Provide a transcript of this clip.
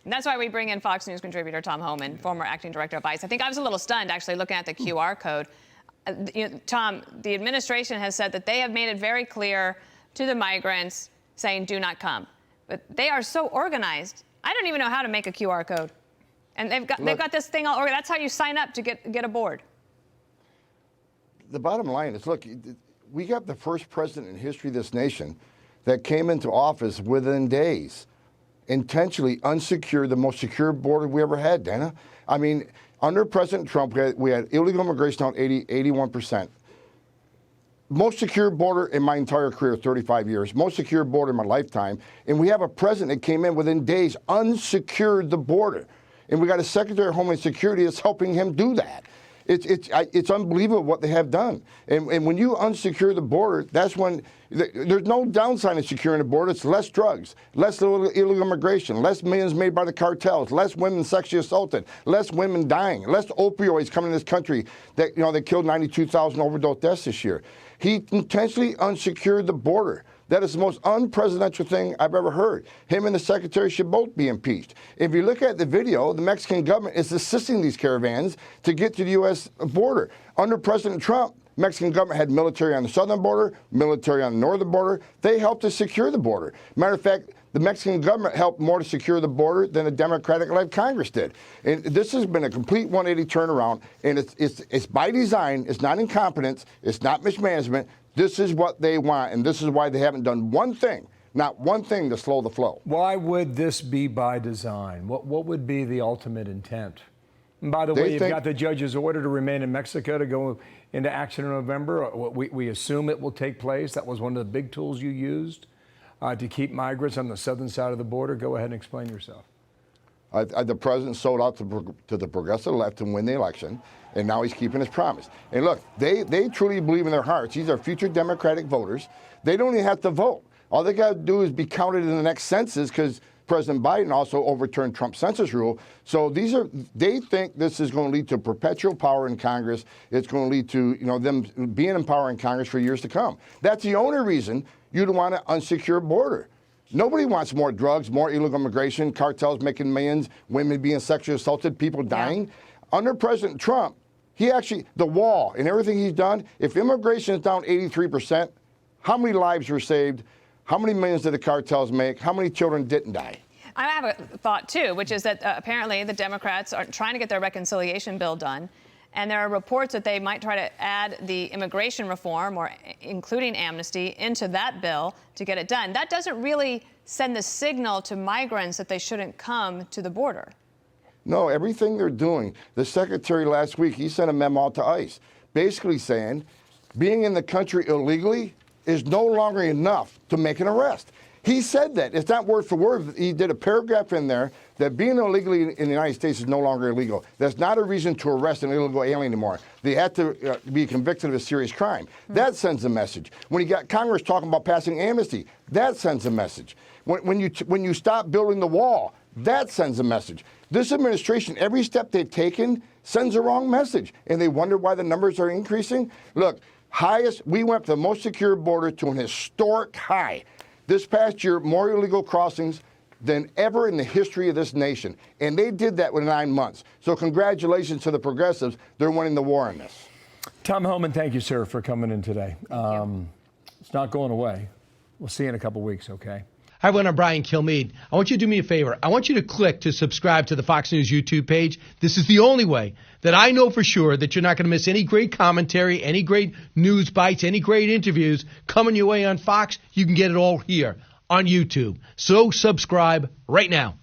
And that's why we bring in Fox News contributor Tom Homan, former acting director of ICE. I think I was a little stunned, actually, looking at the QR code. Tom, the administration has said that they have made it very clear to the migrants, saying, do not come. But they are so organized. I don't even know how to make a QR code. And they've got this thing all organized. That's how you sign up to get aboard. The bottom line is, look, we got the first president in history of this nation that came into office within days, intentionally unsecured the most secure border we ever had, Dana. I mean, under President Trump, we had illegal immigration down 81%. Most secure border in my entire career, 35 years. Most secure border in my lifetime. And we have a president that came in within days, unsecured the border. And we got a Secretary of Homeland Security that's helping him do that. It's unbelievable what they have done. And when you unsecure the border, that's when there's no downside in securing the border. It's less drugs, less illegal immigration, less millions made by the cartels, less women sexually assaulted, less women dying, less opioids coming in this country that, they killed 92,000 overdose deaths this year. He intentionally unsecured the border. That is the most unpresidential thing I've ever heard. Him and the secretary should both be impeached. If you look at the video, the Mexican government is assisting these caravans to get to the U.S. border. Under President Trump, Mexican government had military on the southern border, military on the northern border. They helped to secure the border. Matter of fact, the Mexican government helped more to secure the border than the Democratic-led Congress did. And this has been a complete 180 turnaround, and it's by design. It's not incompetence. It's not mismanagement. This is what they want, and this is why they haven't done one thing, not one thing, to slow the flow. Why would this be by design? What would be the ultimate intent? And by the way, you've got the judge's order to remain in Mexico to go into action in November. We assume it will take place. That was one of the big tools you used to keep migrants on the southern side of the border. Go ahead and explain yourself. The president sold out to the progressive left to win the election, and now he's keeping his promise. And look, they truly believe in their hearts. These are future Democratic voters. They don't even have to vote. All they got to do is be counted in the next census, because President Biden also overturned Trump's census rule. So they think this is going to lead to perpetual power in Congress. It's going to lead to them being in power in Congress for years to come. That's the only reason you'd want an unsecured border. Nobody Wants more drugs, more illegal immigration, cartels making millions, women being sexually assaulted, people dying. Yeah. Under President Trump, the wall and everything he's done, if immigration is down 83%, how many lives were saved? How many millions did the cartels make? How many children didn't die? I have a thought, too, which is that apparently the Democrats are trying to get their reconciliation bill done. And there are reports that they might try to add the immigration reform, or including amnesty, into that bill to get it done. That doesn't really send the signal to migrants that they shouldn't come to the border. No, everything they're doing. The secretary last week, he sent a memo out to ICE, basically saying being in the country illegally is no longer enough to make an arrest. He said that. It's not word for word. He did a paragraph in there that being illegally in the United States is no longer illegal. That's not a reason to arrest an illegal alien anymore. They have to be convicted of a serious crime. That sends a message. When you got Congress talking about passing amnesty, that sends a message. When you stop building the wall, that sends a message. This administration, every step they've taken sends a wrong message, and they wonder why the numbers are increasing. Look, we went from the most secure border to an historic high. This past year, more illegal crossings than ever in the history of this nation. And they did that within 9 months. So congratulations to the progressives. They're winning the war on this. Tom Homan, thank you, sir, for coming in today. It's not going away. We'll see you in a couple weeks, okay? Hi, everyone. I'm Brian Kilmeade. I want you to do me a favor. I want you to click to subscribe to the Fox News YouTube page. This is the only way that I know for sure that you're not going to miss any great commentary, any great news bites, any great interviews coming your way on Fox. You can get it all here on YouTube. So subscribe right now.